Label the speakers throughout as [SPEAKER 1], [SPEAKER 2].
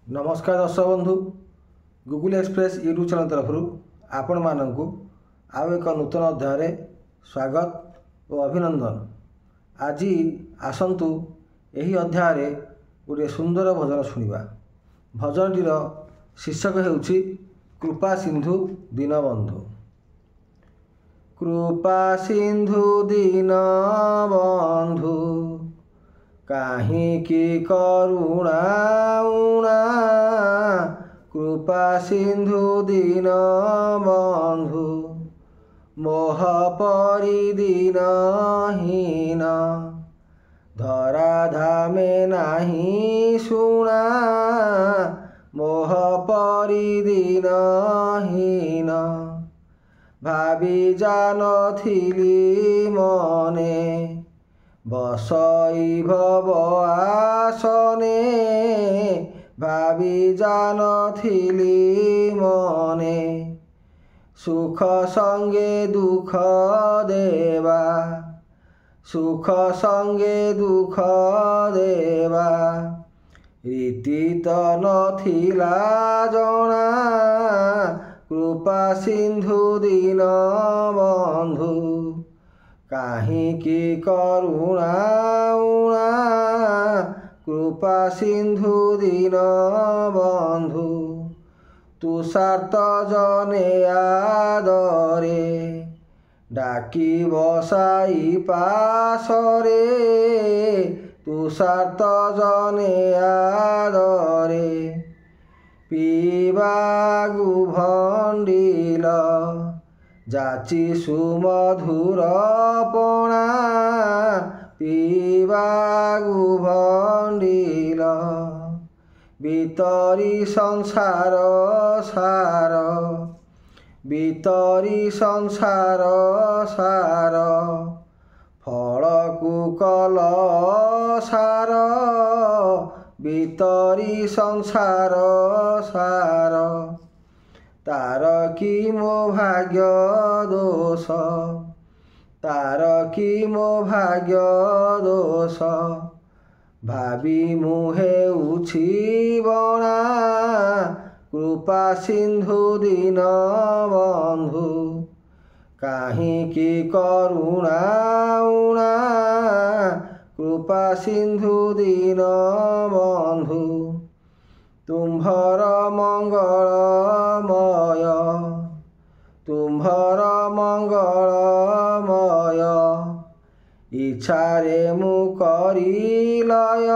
[SPEAKER 1] नमस्कार दर्शक बंधु गूगल एक्सप्रेस यूट्यूब चैनल तरफ आपण मानक आउ एक नूतन अध्याय स्वागत और अभिनंदन। आज आसतु यही अध्याय गोटे सुंदर भजन शुणा। भजनटीर शीर्षक हेउछि कृपा सिंधु दीनबंधु। कृपा सिंधु दीनबंधु काहिकी करुणा उणा। कृपा सिंधु दीनबंधु मोह परि दीनहीन। धराधामे नाही शुणा मोह परि दीनहीन। भावी जानथिली मने बसई भव आसने। भावी जानथिली मने सुख संगे दुख देवा। सुख संगे दुख देवा रीति तो नथिला जना। कृपा सिंधु दीनबंधु काहिकी करुणा उणा। कृपा सिंधु दीनबंधु तुषार्त जने आदरे। डाकी बसाई पासरे तुषार्त जने आदरे। पीवागु भंडिल जाची सुमधुर पणा। पीवागु भंडिल बीतरी संसार सार। बीतरी संसार सार फलकु कल सार। बीतरी संसार सार तार की मो भाग्य दोष। तार की मो भाग्य दोष भावी मुहे उछि बणा। कृपा सिंधु दीनबंधु काहिकी करुणा उणा। कृपा सिंधु दीनबंधु तुम्भर मंगलमय। तुम्भर मंगलमय इच्छारे मु करिलय।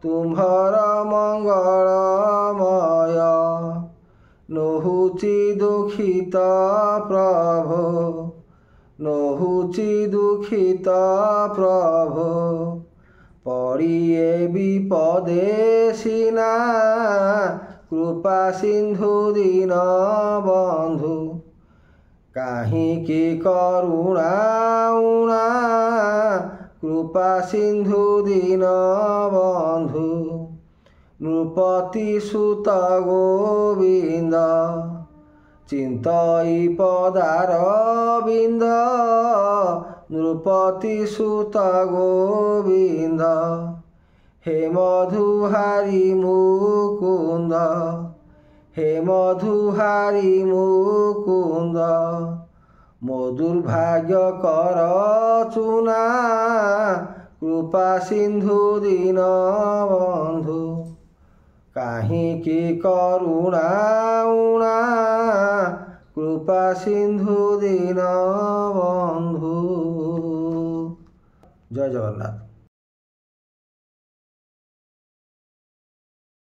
[SPEAKER 1] तुम्भर मंगलमय नहुचि दुखित प्रभो। नहुचि दुखित प्रभो पड़िए विपदे सिना। कृपा सिंधु दीनबंधु काहिकी करुणा उणा। कृपा सिंधु दीनबंधु नृपति सुत गोविंद चिंतई पदार बिंद। नृपति सुत गोविंद हे मधुहारी मुकुंद। हे मधुहारी मुकुंद मो दुर्भाग्य कर चुना। कृपा सिंधु दीनबंधु काहिकी करुणा उणा। कृपा सिंधु दीनबंधु। जय जगन्नाथ।